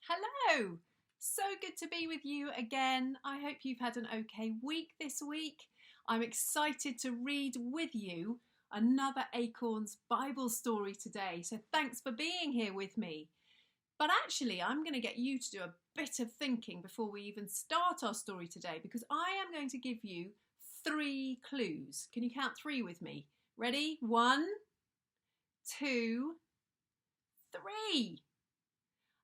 Hello! So good to be with you again. I hope you've had an okay week this week. I'm excited to read with you another Acorns Bible story today. So thanks for being here with me. But actually, I'm going to get you to do a bit of thinking before we even start our story today, because I am going to give you 3 clues. Can you count 3 with me? Ready? 1, 2, 3.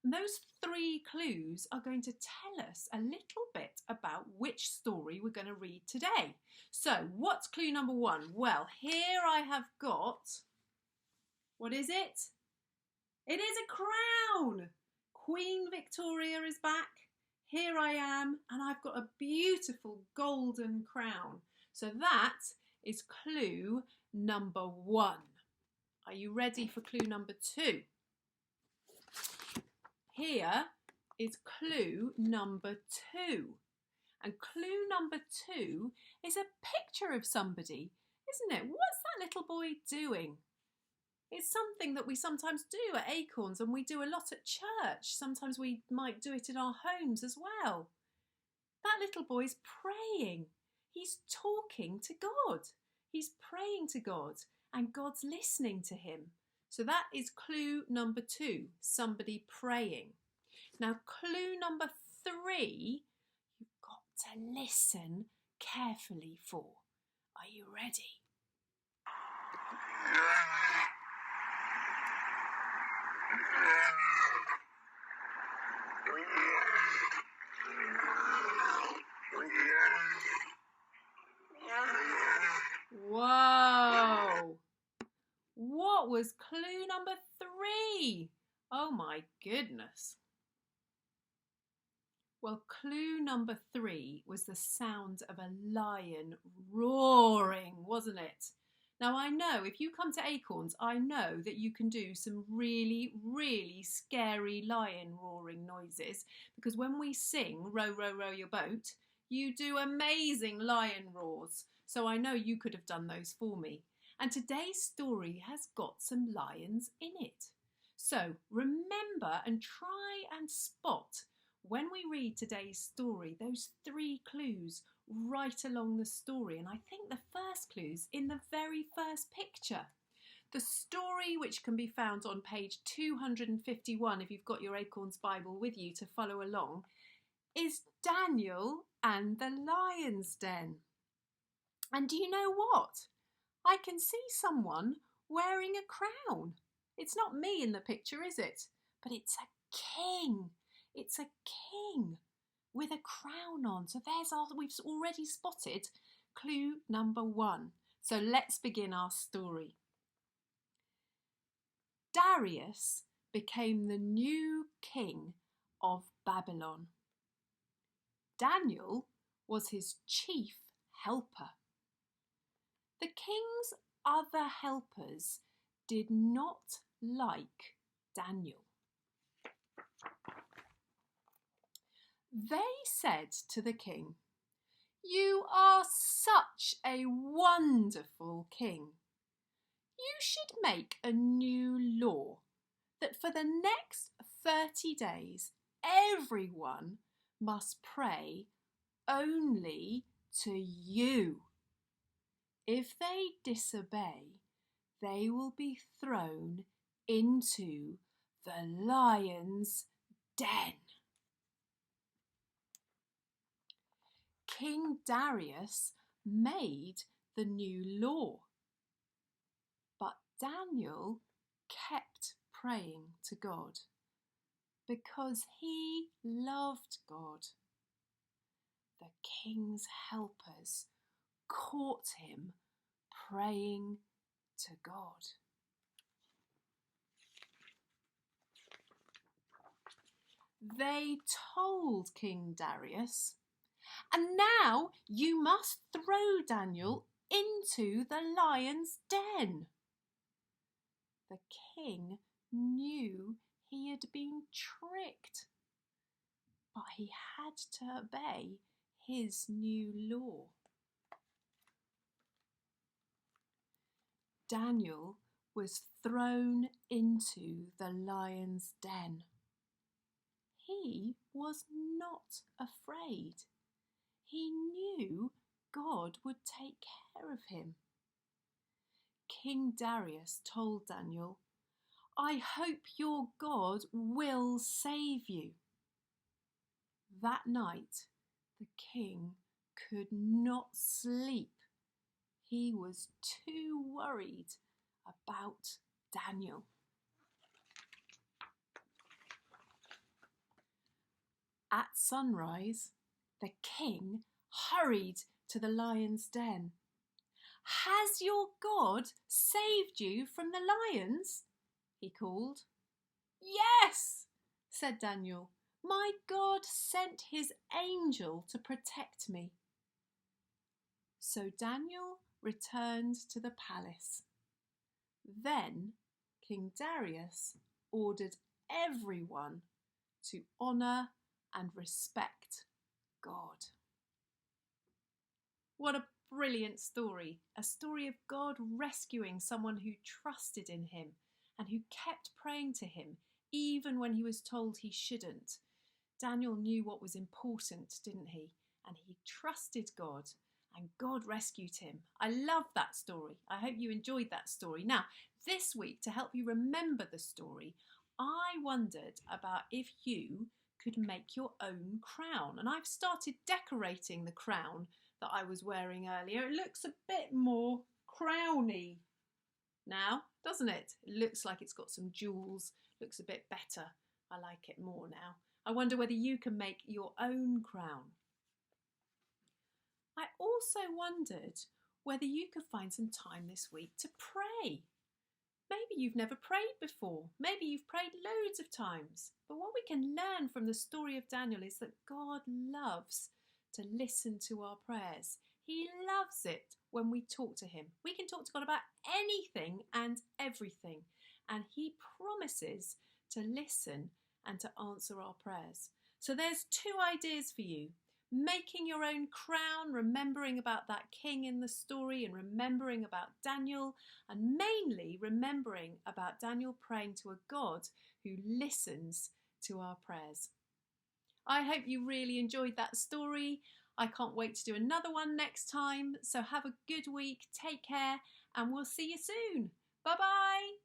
And those 3 clues are going to tell us a little bit about which story we're going to read today. So, what's clue number 1? Well, here I have got, what is it? It is a crown. Queen Victoria is back. Here I am, and I've got a beautiful golden crown. So that is clue number 1. Are you ready for clue number 2? Here is clue number 2. And clue number 2 is a picture of somebody, isn't it? What's that little boy doing? It's something that we sometimes do at Acorns, and we do a lot at church. Sometimes we might do it in our homes as well. That little boy's praying. He's talking to God. He's praying to God, and God's listening to him. So that is clue number 2, somebody praying. Now, clue number 3, you've got to listen carefully for. Are you ready? Whoa! What was clue number 3? Oh my goodness. Well, clue number 3 was the sound of a lion roaring, wasn't it? Now, I know if you come to Acorns, I know that you can do some really, really scary lion roaring noises, because when we sing Row, Row, Row Your Boat, you do amazing lion roars. So I know you could have done those for me. And today's story has got some lions in it. So remember and try and spot, when we read today's story, those 3 clues right along the story. And I think the first clue's in the very first picture. The story, which can be found on page 251 if you've got your Acorns Bible with you to follow along, is Daniel and the Lion's Den. And do you know what? I can see someone wearing a crown. It's not me in the picture, is it? But it's a king. It's a king with a crown on. So we've already spotted clue number 1. So let's begin our story. Darius became the new king of Babylon. Daniel was his chief helper. The king's other helpers did not like Daniel. They said to the king, "You are such a wonderful king. You should make a new law that for the next 30 days, everyone must pray only to you. If they disobey, they will be thrown into the lion's den." King Darius made the new law, but Daniel kept praying to God because he loved God. The king's helpers caught him praying to God. They told King Darius, "And now you must throw Daniel into the lion's den." The king knew he had been tricked, but he had to obey his new law. Daniel was thrown into the lion's den. He he was not afraid. He knew God would take care of him. King Darius told Daniel, "I hope your God will save you." That night, the king could not sleep. He was too worried about Daniel. At sunrise, the king hurried to the lion's den. "Has your God saved you from the lions?" he called. "Yes," said Daniel. "My God sent his angel to protect me." So Daniel returned to the palace. Then King Darius ordered everyone to honour and respect God. What a brilliant story. A story of God rescuing someone who trusted in him and who kept praying to him even when he was told he shouldn't. Daniel knew what was important, didn't he? And he trusted God, and God rescued him. I love that story. I hope you enjoyed that story. Now, this week, to help you remember the story, I wondered about if you could make your own crown. And I've started decorating the crown that I was wearing earlier. It looks a bit more crowny now, doesn't it? It looks like it's got some jewels, looks a bit better. I like it more now. I wonder whether you can make your own crown. I also wondered whether you could find some time this week to pray. Maybe you've never prayed before. Maybe you've prayed loads of times. But what we can learn from the story of Daniel is that God loves to listen to our prayers. He loves it when we talk to him. We can talk to God about anything and everything, and he promises to listen and to answer our prayers. So there's two ideas for you. Making your own crown, remembering about that king in the story and remembering about Daniel, and mainly remembering about Daniel praying to a God who listens to our prayers. I hope you really enjoyed that story. I can't wait to do another one next time. So have a good week, take care, and we'll see you soon. Bye-bye.